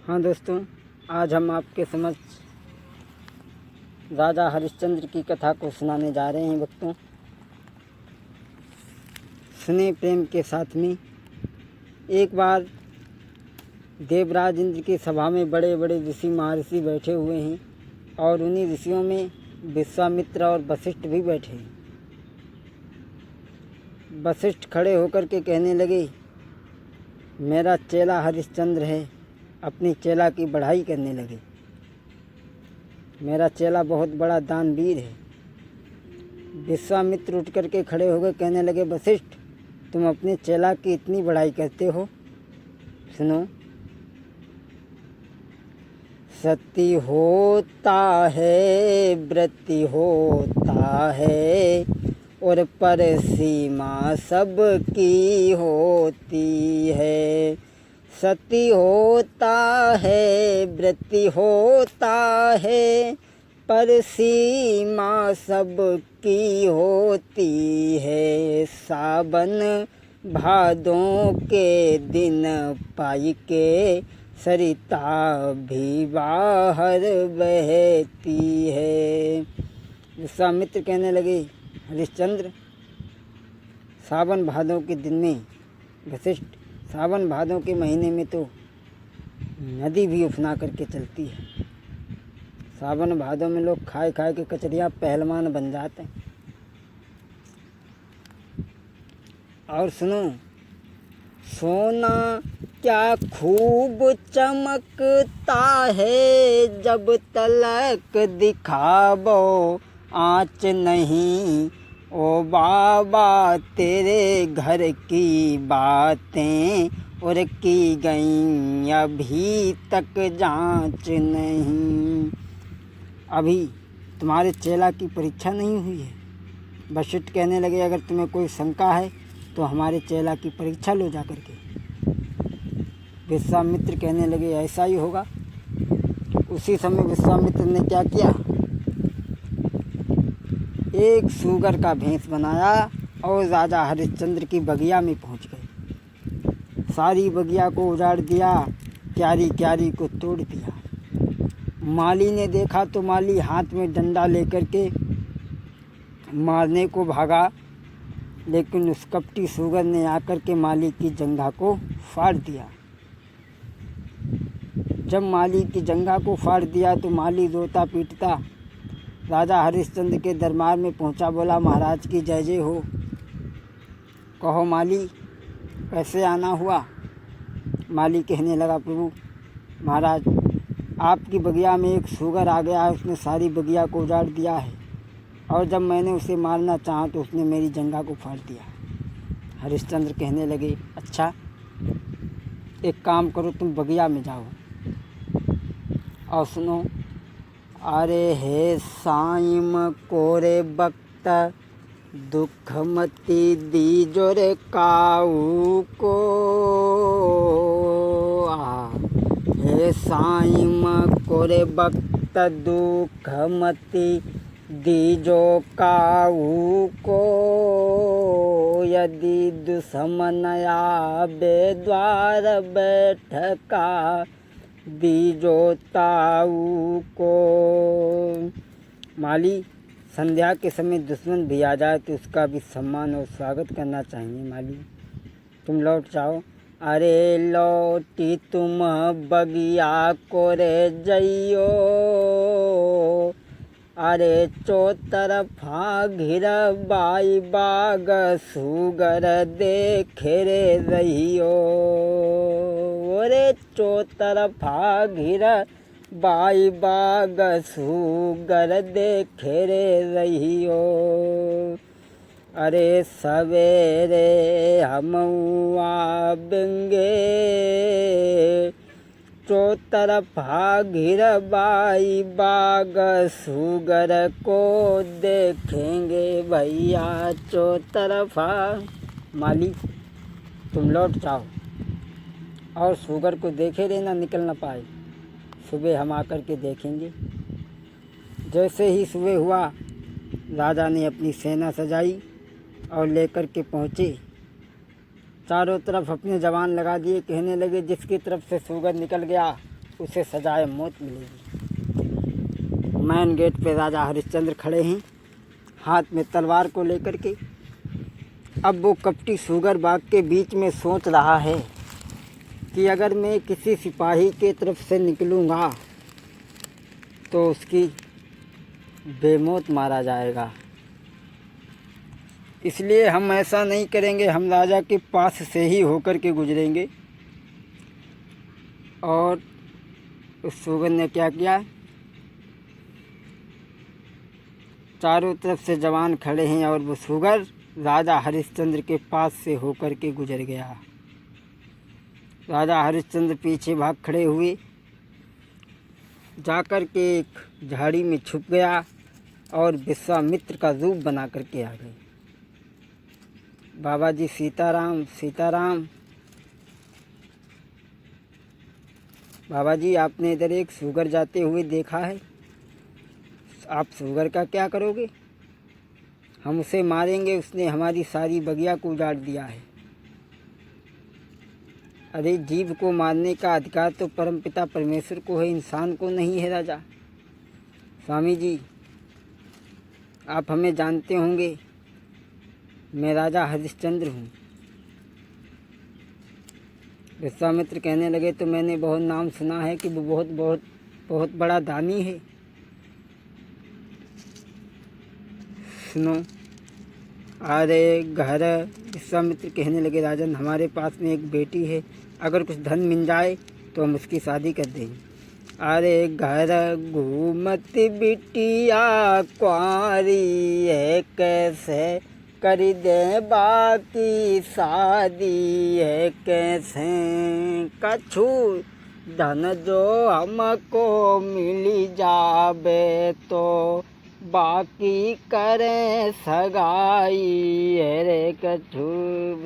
हाँ दोस्तों, आज हम आपके समक्ष राजा हरिश्चंद्र की कथा को सुनाने जा रहे हैं। भक्तों, सुने प्रेम के साथ में। एक बार देवराज इंद्र की सभा में बड़े बड़े ऋषि महर्षि बैठे हुए हैं और उन्हीं ऋषियों में विश्वामित्र और वशिष्ठ भी बैठे हैं। वशिष्ठ खड़े होकर के कहने लगे, मेरा चेला हरिश्चंद्र है। अपनी चेला की बढ़ाई करने लगे। मेरा चेला बहुत बड़ा दानवीर है। विश्वामित्र उठ करके खड़े हो गए, कहने लगे, वशिष्ठ तुम अपने चेला की इतनी बढ़ाई करते हो। सुनो, सती होता है व्रति होता है और पर सीमा सबकी होती है। सती होता है व्रति होता है पर सीमा सबकी होती है। सावन भादों के दिन पाई के सरिता भी बाहर बहती है। विश्वामित्र कहने लगे, हरिश्चंद्र सावन भादों के दिन में, वशिष्ठ सावन भादों के महीने में तो नदी भी उफना करके चलती है। सावन भादों में लोग खाए खाए के कचरिया पहलवान बन जाते हैं। और सुनो, सोना क्या खूब चमकता है जब तलक दिखावो आँच नहीं। ओ बाबा तेरे घर की बातें और की गई अभी तक जांच नहीं। अभी तुम्हारे चेला की परीक्षा नहीं हुई है। वशिष्ठ कहने लगे, अगर तुम्हें कोई शंका है तो हमारे चेला की परीक्षा लो जा करके। विश्वामित्र कहने लगे, ऐसा ही होगा। उसी समय विश्वामित्र ने क्या किया, एक सूगर का भेष बनाया और राजा हरिश्चंद्र की बगिया में पहुंच गए। सारी बगिया को उजाड़ दिया, क्यारी क्यारी को तोड़ दिया। माली ने देखा तो माली हाथ में डंडा लेकर के मारने को भागा, लेकिन उस कपटी सूगर ने आकर के माली की जंघा को फाड़ दिया। जब माली की जंघा को फाड़ दिया तो माली रोता पीटता राजा हरिश्चंद्र के दरबार में पहुंचा। बोला, महाराज की जय जय हो। कहो माली, कैसे आना हुआ। माली कहने लगा, प्रभु महाराज आपकी बगिया में एक सूगर आ गया है, उसने सारी बगिया को उजाड़ दिया है और जब मैंने उसे मारना चाहा तो उसने मेरी जंघा को फाड़ दिया। हरिश्चंद्र कहने लगे, अच्छा एक काम करो, तुम बगिया में जाओ और सुनो। अरे हे साइम कोरे बक्त दुख मती दीजो रे काऊ को। हे साइम कोरे बक्त दुख मती दीजो काऊ को। यदि दुश्मन आवे द्वार बैठका दीजो ताऊ को। माली, संध्या के समय दुश्मन भी आ जाए तो उसका भी सम्मान और स्वागत करना चाहिए। माली तुम लौट जाओ। अरे लौटी तुम बगिया को रे जइयो। अरे चौतरफा घिर बाई बाग सुगर देखे रे रहियो। रे चौतरफा घिर बाई बाग सुगर देखे रे रहियो। अरे सवेरे हम आवेंगे चौतरफा घिर बाई बाग सुगर को देखेंगे भैया चौतरफा। माली तुम लौट जाओ और सुगर को देखे रहना, निकल न पाए। सुबह हम आकर के देखेंगे। जैसे ही सुबह हुआ, राजा ने अपनी सेना सजाई और लेकर के पहुँचे। चारों तरफ अपने जवान लगा दिए। कहने लगे, जिसकी तरफ से सुगर निकल गया उसे सजाए मौत मिलेगी। मैन गेट पे राजा हरिश्चंद्र खड़े हैं, हाथ में तलवार को लेकर के। अब वो कपटी सुगर बाग के बीच में सोच रहा है कि अगर मैं किसी सिपाही के तरफ से निकलूँगा तो उसकी बेमौत मारा जाएगा, इसलिए हम ऐसा नहीं करेंगे, हम राजा के पास से ही होकर के गुजरेंगे। और उस सुगर ने क्या किया, चारों तरफ से जवान खड़े हैं और वो सुगर राजा हरिश्चंद्र के पास से होकर के गुजर गया। राजा हरिश्चंद्र पीछे भाग खड़े हुए, जाकर के एक झाड़ी में छुप गया और विश्वामित्र का रूप बना करके आ गए। बाबा जी सीताराम सीताराम। बाबा जी आपने इधर एक सुगर जाते हुए देखा है, आप सुगर का क्या करोगे? हम उसे मारेंगे, उसने हमारी सारी बगिया को उजाड़ दिया है। अरे जीव को मारने का अधिकार तो परमपिता परमेश्वर को है, इंसान को नहीं है राजा। स्वामी जी आप हमें जानते होंगे, मैं राजा हरिश्चंद्र हूँ। विश्वामित्र कहने लगे तो मैंने बहुत नाम सुना है कि वो बहुत बहुत बहुत बड़ा दानी है। सुनो, अरे घर। विश्वामित्र कहने लगे राजन हमारे पास में एक बेटी है, अगर कुछ धन मिल जाए तो हम उसकी शादी कर देंगे। अरे घर घूमती बिटिया कुंवारी है, कैसे कर दे बाकी शादी है, कैसे कछु धन जो हमको मिली जाबे तो बाकी करें सगाई है रे कछु।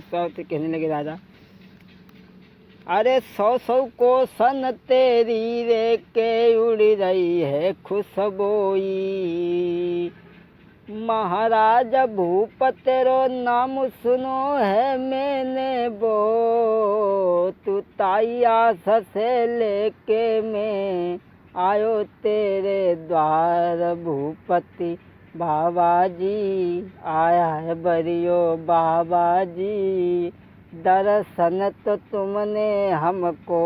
सब कहने लगे राजा अरे 100 को सन तेरी रे के उड़ रही है खुशबोई, महाराज भूप तेरो नाम सुनो है मैंने वो, तू ताई आस से लेके मैं आयो तेरे द्वार भूपति बाबा जी, आया है बरियो बाबा जी, दर्शन तो तुमने हमको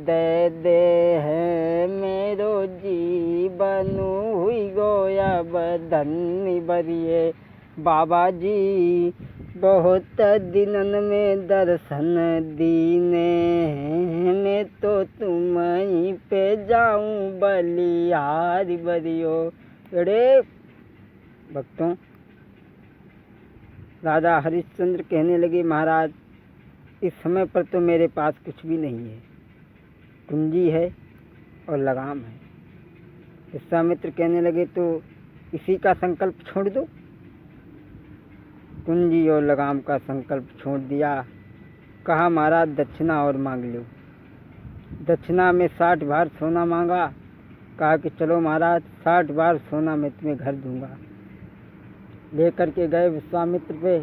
दे दे है, मेरो जीवन हुई गोया धन्य बरिए बाबा जी, बहुत दिनन में दर्शन दीने हैं, मैं तो तुम ही पे जाऊं बलिहारी बरियो। अरे भक्तों, राजा हरिश्चंद्र कहने लगे महाराज इस समय पर तो मेरे पास कुछ भी नहीं है, कुंजी है और लगाम है। विश्वामित्र कहने लगे तो इसी का संकल्प छोड़ दो। कुंजी और लगाम का संकल्प छोड़ दिया, कहा महाराज दक्षिणा और मांग लो। दक्षिणा में 60 भार सोना मांगा, कहा कि चलो महाराज 60 भार सोना मैं तुम्हें घर दूंगा। लेकर के गए विश्वामित्र पे,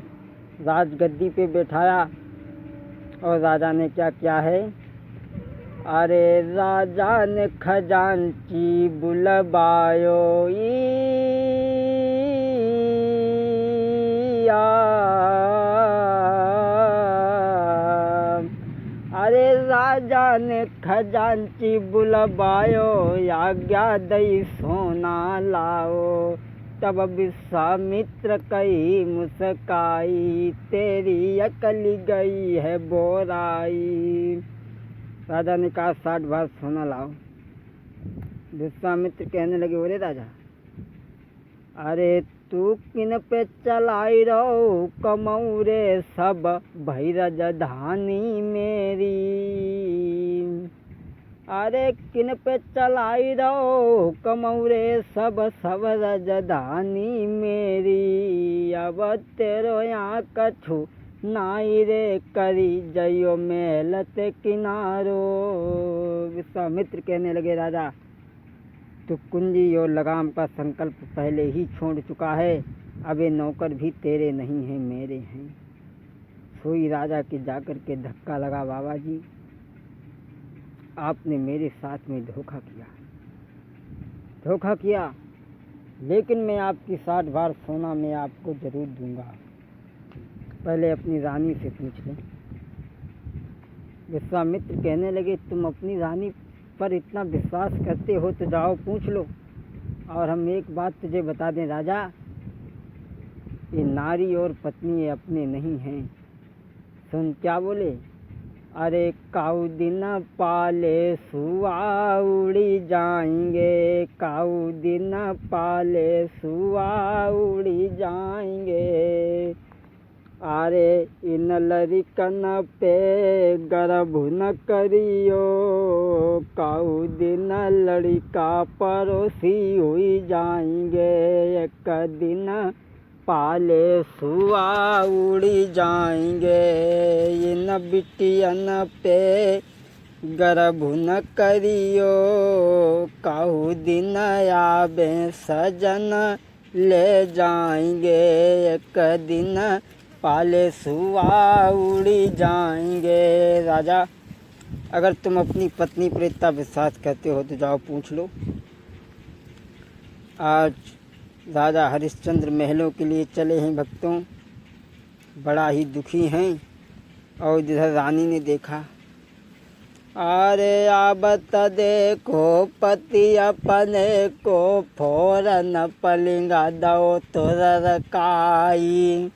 राजगद्दी पे बैठाया और राजा ने क्या किया है, अरे राजा ने खजांची बुलवायो अरे राजा ने खजांची बुलवायो, आज्ञा दई सोना लाओ, तब विश्वामित्र कही मुस्काई, तेरी अकल गई है बोराई। राजा ने कहा 60 भार सोना लाओ। विश्वामित्र कहने लगे अरे राजा, अरे तू किन पे चलाई रहो कमऊ रे सब भई राजधानी मेरी, अरे किन पे चलाई रहो कमऊ रे सब सब राजधानी मेरी, अब तेरो यहाँ कछु नाई रे करी जयो महलत किनारो। विश्वामित्र कहने लगे राजा तो कुंजी और लगाम का संकल्प पहले ही छोड़ चुका है, अब ये नौकर भी तेरे नहीं हैं मेरे हैं। सोई राजा के जाकर के धक्का लगा बाबा जी, आपने मेरे साथ में धोखा किया, लेकिन मैं आपकी 60 भार सोना मैं आपको ज़रूर दूंगा। पहले अपनी रानी से पूछ लें। विश्वामित्र कहने लगे, तुम अपनी रानी पर इतना विश्वास करते हो तो जाओ पूछ लो। और हम एक बात तुझे बता दें राजा, ये नारी और पत्नी ये अपने नहीं हैं। सुन क्या बोले, अरे काऊ दिन पाले सुआ उड़ी जाएंगे, काऊ दिन पाले सुआ उड़ी जाएंगे। अरे इन लड़कन पे गर्भ न करियो, काऊ दिन लड़का पड़ोसी हुई जाएंगे। एक दिन पाले सुआ उड़ी जाएंगे, इन बिटियन पे गर्भ न करियो, काऊ दिन आवे सजन ले जाएंगे। एक दिन पाले सुआ उड़ी जाएंगे। राजा, अगर तुम अपनी पत्नी पर इतना विश्वास करते हो तो जाओ पूछ लो। आज राजा हरिश्चंद्र महलों के लिए चले हैं भक्तों, बड़ा ही दुखी हैं। और इधर रानी ने देखा, अरे आबत देखो पति अपने को, फौरन पलिंगा दो तुरकाई।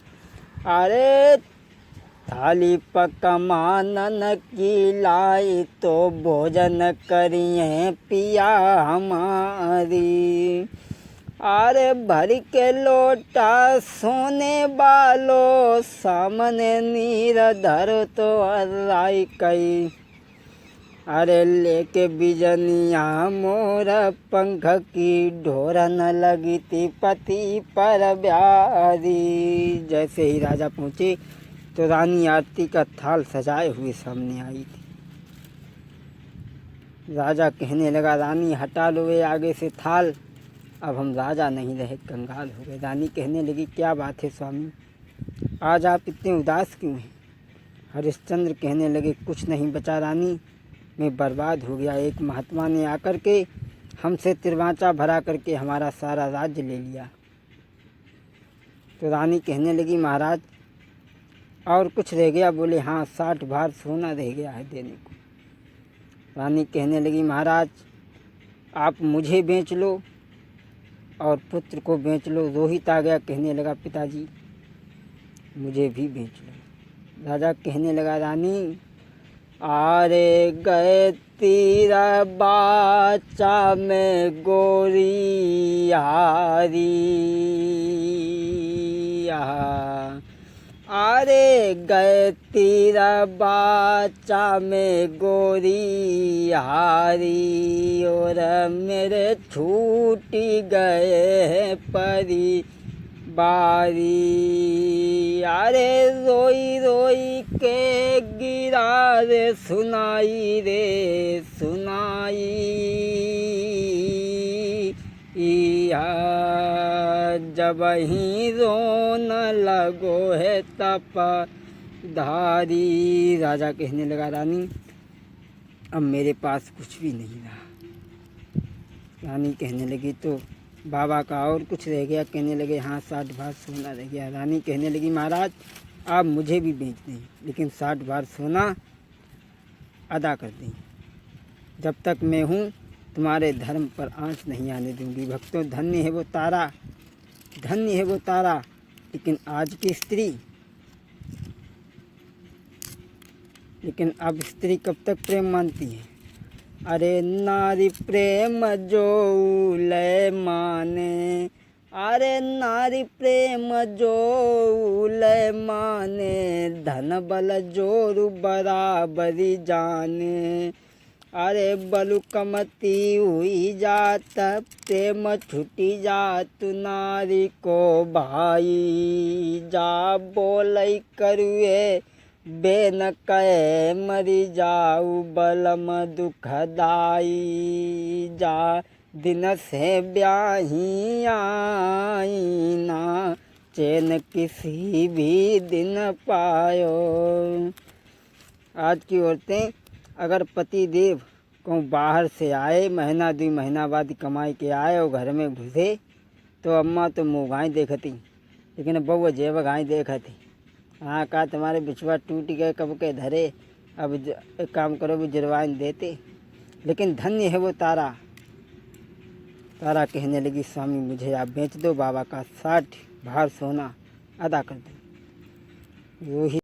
अरे थाली पकमानन की लाई, तो भोजन करिए पिया हमारी। अरे भर के लोटा सोने बालो, सामने नीर धर तो अर्राई कई। अरे लेके बिजनिया मोर पंख की, ढोर न लगी थी पति पर ब्यारी। जैसे ही राजा पहुँचे तो रानी आरती का थाल सजाए हुए सामने आई थी। राजा कहने लगा, रानी हटा लो ये आगे से थाल, अब हम राजा नहीं रहे, कंगाल हो गए। रानी कहने लगी, क्या बात है स्वामी, आज आप इतने उदास क्यों हैं? हरिश्चंद्र कहने लगे, कुछ नहीं बचा रानी, मैं बर्बाद हो गया। एक महात्मा ने आकर के हमसे तिरवाचा भरा करके हमारा सारा राज्य ले लिया। तो रानी कहने लगी, महाराज और कुछ रह गया? बोले, हाँ 60 भार सोना रह गया है देने को। रानी कहने लगी, महाराज आप मुझे बेच लो और पुत्र को बेच लो। रोहित आ गया, कहने लगा, पिताजी मुझे भी बेच लो। राजा कहने लगा, रानी आरे गए तीरा बाचा में गोरी हारी। आरे गए तीरा बाचा में गोरी हारी, और मेरे छूटी गए परी बारी। अरे रोई रोई के गिरा रे सुनाई जब ही रोन लगो है तप धारी। राजा कहने लगा, रानी अब मेरे पास कुछ भी नहीं रहा। रानी कहने लगी, तो बाबा का और कुछ रह गया? कहने लगे, हाँ 60 भार सोना रह गया। रानी कहने लगी, महाराज आप मुझे भी बेच दें, लेकिन 60 भार सोना अदा कर दें। जब तक मैं हूँ तुम्हारे धर्म पर आँच नहीं आने दूंगी। भक्तों, धन्य है वो तारा, धन्य है वो तारा। लेकिन आज की स्त्री, लेकिन अब स्त्री कब तक प्रेम मानती है? अरे नारी प्रेम जो ले माने, अरे नारी प्रेम जो ले माने, धन बल जोरु बराबरी जाने। अरे बलु कमती हुई जात, प्रेम छुटी जात नारी को भाई। जा बोलई करुए बेन कहे मरी जाऊ, बलम दुखदाई। जा दिन से ब्याही आई ना, चैन किसी भी दिन पायो। आज की औरतें अगर पति देव कहूँ बाहर से आए, महीना 2 महीना बाद कमाई के आए और घर में घुसे तो अम्मा तो मुँह गाय देखती, लेकिन बउआ जेब गाय देखती। हाँ कहा तुम्हारे बिछुआ टूट गए कब के धरे, अब एक काम करो भी जुर्वाइन देते। लेकिन धन्य है वो तारा। तारा कहने लगी स्वामी मुझे आप बेच दो, बाबा का 60 भार सोना अदा कर दो। वो ही